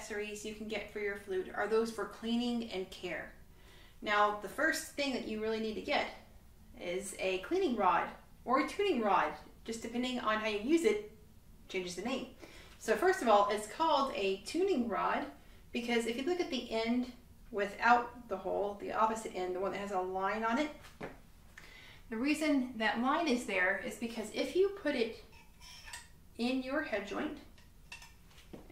accessories you can get for your flute are those for cleaning and care. Now, the first thing that you really need to get is a cleaning rod or a tuning rod, just depending on how you use it, changes the name. So first of all, it's called a tuning rod because if you look at the end without the hole, the opposite end, the one that has a line on it, the reason that line is there is because if you put it in your head joint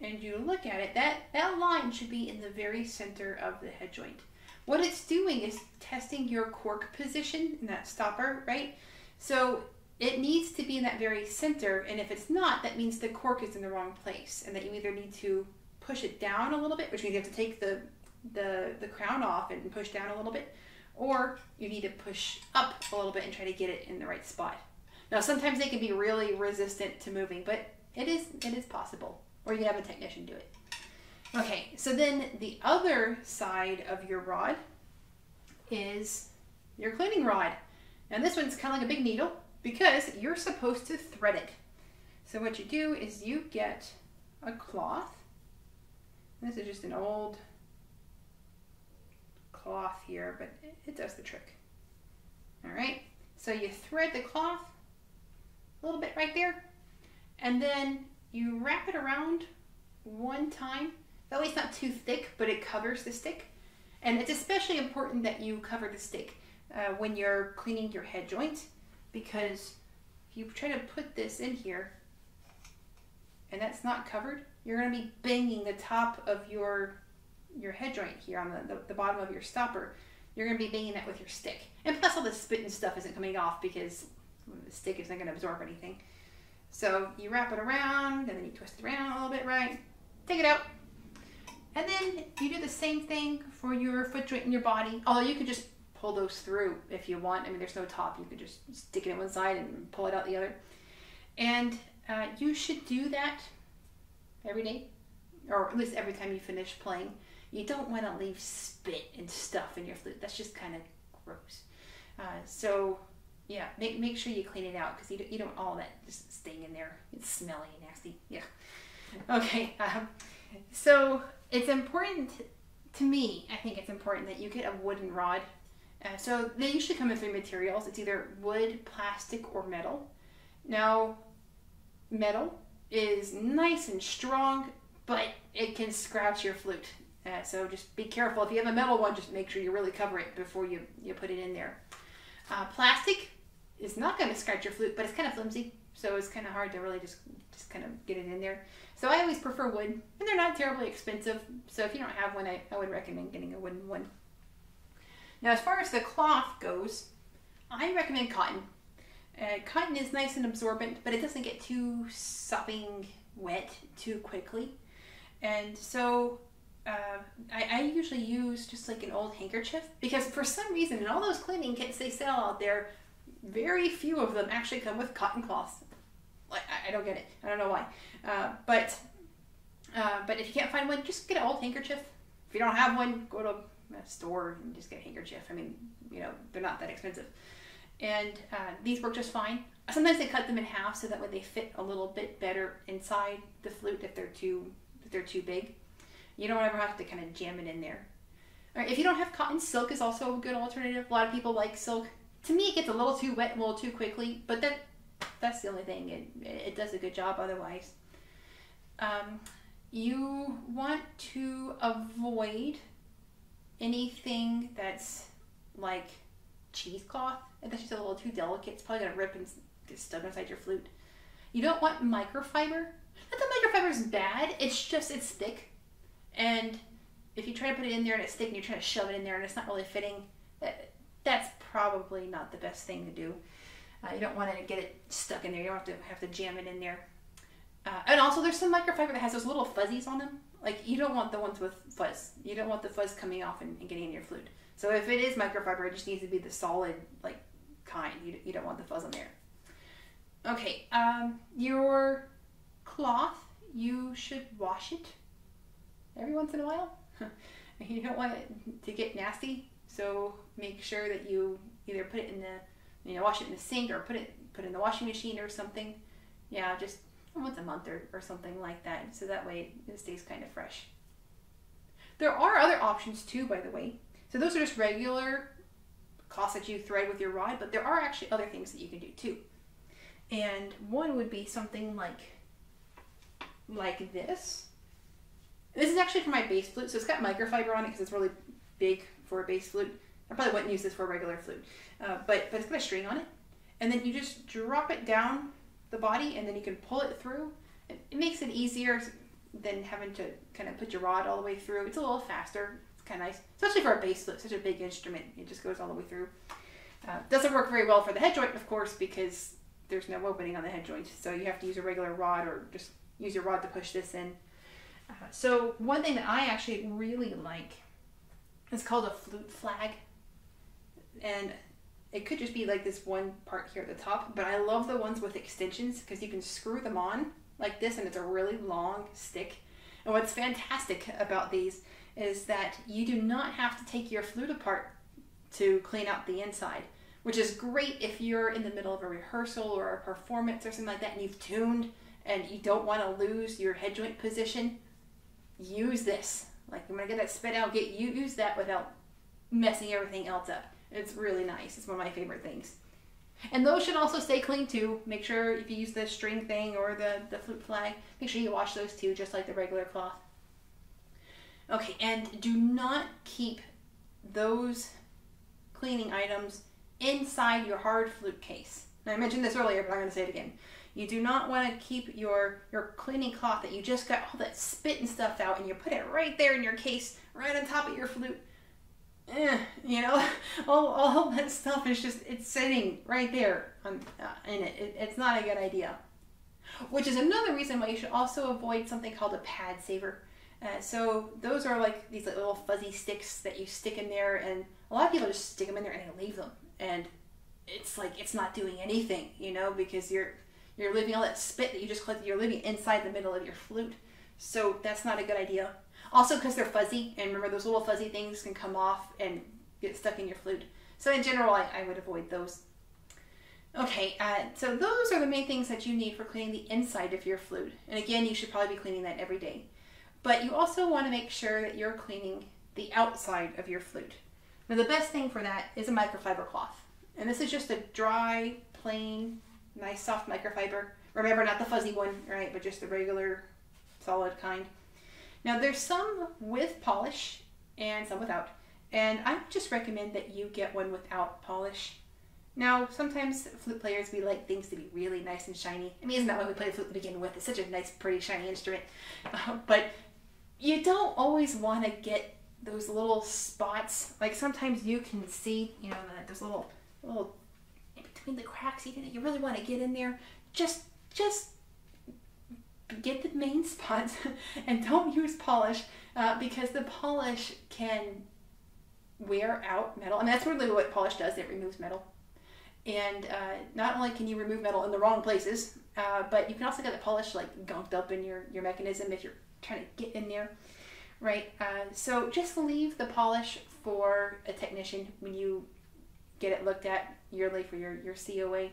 and you look at it, that line should be in the very center of the head joint. What it's doing is testing your cork position in that stopper, right? So it needs to be in that very center, and if it's not, that means the cork is in the wrong place, and that you either need to push it down a little bit, which means you have to take the crown off and push down a little bit, or you need to push up a little bit and try to get it in the right spot. Now, sometimes they can be really resistant to moving, but it is possible, or you can have a technician do it. Okay, so then the other side of your rod is your cleaning rod. And this one's kind of like a big needle because you're supposed to thread it. So what you do is you get a cloth. This is just an old cloth here, but it does the trick. All right, so you thread the cloth a little bit right there, and then you wrap it around one time. That way it's not too thick, but it covers the stick. And it's especially important that you cover the stick when you're cleaning your head joint, because if you try to put this in here and that's not covered, you're going to be banging the top of your head joint here on the bottom of your stopper. You're going to be banging that with your stick. And plus all the spit and stuff isn't coming off because the stick isn't going to absorb anything. So you wrap it around, and then you twist it around a little bit, right? Take it out. And then you do the same thing for your foot joint in your body. Although you could just pull those through if you want. I mean, there's no top. You could just stick it in one side and pull it out the other. And you should do that every day, or at least every time you finish playing. You don't want to leave spit and stuff in your flute. That's just kind of gross. So yeah, make sure you clean it out, because you don't want all that just staying in there. It's smelly and nasty. Yeah. Okay. So it's important to me, I think it's important that you get a wooden rod. So they usually come in three materials. It's either wood, plastic, or metal. Now, metal is nice and strong, but it can scratch your flute. So just be careful. If you have a metal one, just make sure you really cover it before you put it in there. Plastic is not going to scratch your flute, but it's kind of flimsy, so it's kind of hard to really just kind of get it in there. So I always prefer wood, and they're not terribly expensive. So if you don't have one, I would recommend getting a wooden one. Now, as far as the cloth goes, I recommend cotton. Cotton is nice and absorbent, but it doesn't get too sopping wet too quickly. And so I usually use just like an old handkerchief, because for some reason in all those cleaning kits they sell out there, very few of them actually come with cotton cloths. Like, I don't get it. I don't know why. But if you can't find one, just get an old handkerchief. If you don't have one, go to a store and just get a handkerchief. I mean, you know, they're not that expensive. And these work just fine. Sometimes they cut them in half so that way they fit a little bit better inside the flute if they're too big. You don't ever have to kind of jam it in there. All right, if you don't have cotton, silk is also a good alternative. A lot of people like silk. To me, it gets a little too wet a little too quickly, but that's the only thing. It does a good job otherwise. You want to avoid anything that's like cheesecloth. That's just a little too delicate. It's probably going to rip and get stuck inside your flute. You don't want microfiber. Not that microfiber is bad, it's just it's thick. And if you try to put it in there and it's thick and you're trying to shove it in there and it's not really fitting, that's probably not the best thing to do. You don't want to get it stuck in there. You don't have to jam it in there. And also there's some microfiber that has those little fuzzies on them. Like, you don't want the ones with fuzz. You don't want the fuzz coming off and getting in your flute. So if it is microfiber, it just needs to be the solid, like, kind. You don't want the fuzz on there. Okay, your cloth, you should wash it every once in a while. You don't want it to get nasty, so make sure that you either put it in the, wash it in the sink, or put it in the washing machine or something. Yeah, just once a month or something like that, so that way it stays kind of fresh. There are other options too, by the way. So those are just regular cloths that you thread with your rod, but there are actually other things that you can do too. And one would be something like this. This is actually for my bass flute, so it's got microfiber on it because it's really big for a bass flute. I probably wouldn't use this for a regular flute, but it's got a string on it. And then you just drop it down the body, and then you can pull it through. It makes it easier than having to kind of put your rod all the way through. It's a little faster. It's kind of nice, especially for a bass flute, such a big instrument. It just goes all the way through. Doesn't work very well for the head joint, of course, because there's no opening on the head joint. So you have to use a regular rod or just use your rod to push this in. So one thing that I actually really like is called a flute flag. And it could just be like this one part here at the top, but I love the ones with extensions because you can screw them on like this, and it's a really long stick. And what's fantastic about these is that you do not have to take your flute apart to clean out the inside, which is great if you're in the middle of a rehearsal or a performance or something like that and you've tuned and you don't want to lose your head joint position. Use this. Like, when I get that spit out, use that without messing everything else up. It's really nice. It's one of my favorite things. And those should also stay clean too. Make sure if you use the string thing or the flute flag, make sure you wash those too, just like the regular cloth. Okay, and do not keep those cleaning items inside your hard flute case. Now, I mentioned this earlier, but I'm going to say it again. You do not want to keep your cleaning cloth that you just got all that spit and stuff out, and you put it right there in your case, right on top of your flute. You know, all that stuff is just, it's sitting right there in it. It's not a good idea. Which is another reason why you should also avoid something called a pad saver. So those are like these little fuzzy sticks that you stick in there, and a lot of people just stick them in there and they leave them. And it's like, it's not doing anything, you know, because you're leaving all that spit that you just collected, you're leaving inside the middle of your flute. So that's not a good idea. Also because they're fuzzy, and remember those little fuzzy things can come off and get stuck in your flute. So in general, I would avoid those. Okay, so those are the main things that you need for cleaning the inside of your flute. And again, you should probably be cleaning that every day. But you also want to make sure that you're cleaning the outside of your flute. Now the best thing for that is a microfiber cloth. And this is just a dry, plain, nice soft microfiber. Remember, not the fuzzy one, right, but just the regular solid kind. Now there's some with polish and some without, and I would just recommend that you get one without polish. Now sometimes flute players, we like things to be really nice and shiny. I mean, isn't that why we play the flute to begin with? It's such a nice, pretty, shiny instrument. But you don't always want to get those little spots. Like sometimes you can see, you know, those little in between the cracks. You really want to get in there. Just get the main spots and don't use polish because the polish can wear out metal. I mean, that's really what polish does. It removes metal. And not only can you remove metal in the wrong places, but you can also get the polish like gunked up in your mechanism if you're trying to get in there, right? So just leave the polish for a technician when you get it looked at yearly for your COA.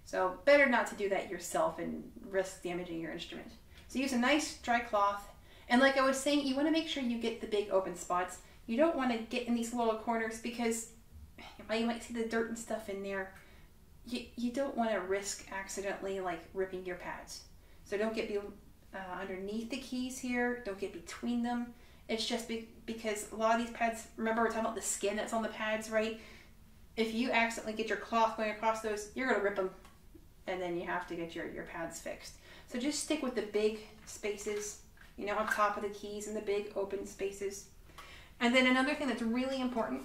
So better not to do that yourself and risk damaging your instrument. So use a nice dry cloth. And like I was saying, you want to make sure you get the big open spots. You don't want to get in these little corners because while you might see the dirt and stuff in there, you don't want to risk accidentally like ripping your pads. So don't get underneath the keys here. Don't get between them. It's just because a lot of these pads, remember we're talking about the skin that's on the pads, right? If you accidentally get your cloth going across those, you're going to rip them. And then you have to get your pads fixed. So just stick with the big spaces, you know, on top of the keys and the big open spaces. And then another thing that's really important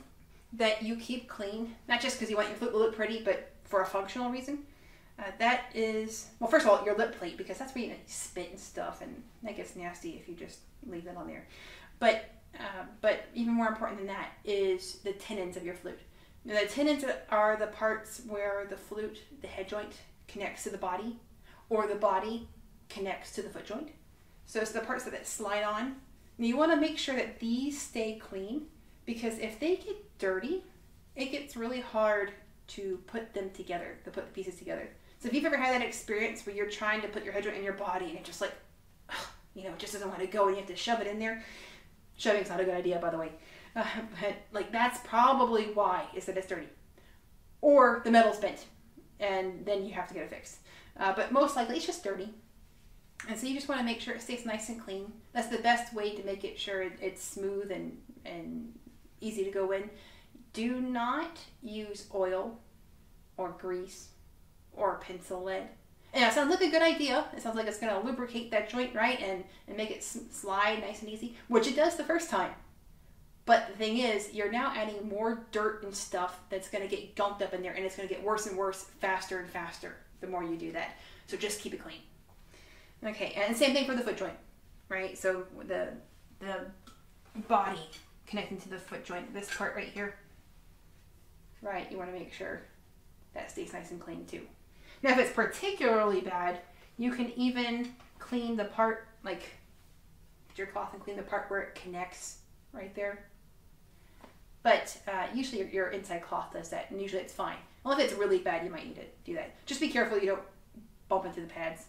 that you keep clean, not just because you want your flute to look pretty, but for a functional reason, that is, well, first of all, your lip plate, because that's where you spit and stuff, and that gets nasty if you just leave that on there. But even more important than that is the tenons of your flute. Now, the tenons are the parts where the flute, the head joint, connects to the body, or the body connects to the foot joint. So it's the parts that slide on. And you want to make sure that these stay clean, because if they get dirty, it gets really hard to put them together, to put the pieces together. So if you've ever had that experience where you're trying to put your head joint in your body and it just like, you know, it just doesn't want to go and you have to shove it in there, Shoving's not a good idea, by the way. But like that's probably why, is that it's dirty. Or the metal's bent, and then you have to get it fixed. But most likely it's just dirty. And so you just want to make sure it stays nice and clean. That's the best way to make it sure it's smooth and easy to go in. Do not use oil or grease or pencil lead. And it sounds like a good idea. It sounds like it's going to lubricate that joint, right? And make it slide nice and easy, which it does the first time. But the thing is, you're now adding more dirt and stuff that's going to get gunked up in there, and it's going to get worse and worse, faster and faster, the more you do that. So just keep it clean. Okay, and same thing for the foot joint, right? So the body connecting to the foot joint, this part right here, right? You want to make sure that stays nice and clean too. Now, if it's particularly bad, you can even clean the part, like your cloth, and clean the part where it connects right there. But usually your inside cloth does that, and usually it's fine. Well, if it's really bad, you might need to do that. Just be careful you don't bump into the pads.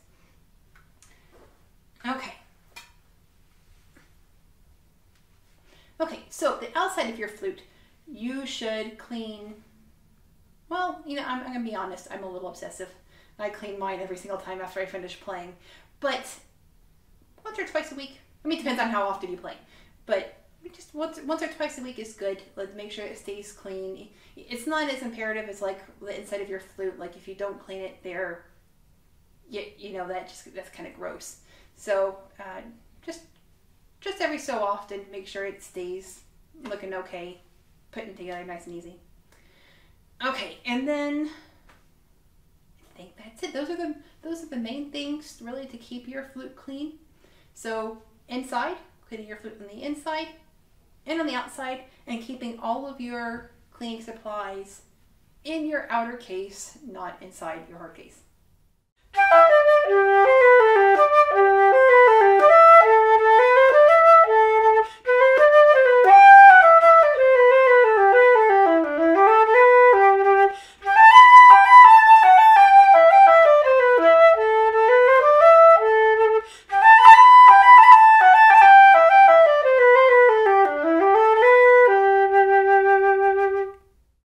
Okay. Okay, so the outside of your flute, you should clean. Well, you know, I'm going to be honest, I'm a little obsessive. I clean mine every single time after I finish playing. But once or twice a week. I mean, it depends on how often you play. But just once or twice a week is good. Let's make sure it stays clean. It's not as imperative as like the inside of your flute. Like if you don't clean it there, you know, that's kind of gross. So just every so often, make sure it stays looking okay, putting together nice and easy. Okay, and then I think that's it. Those are the main things really to keep your flute clean. So inside, cleaning your flute on the inside and on the outside, and keeping all of your cleaning supplies in your outer case, not inside your hard case.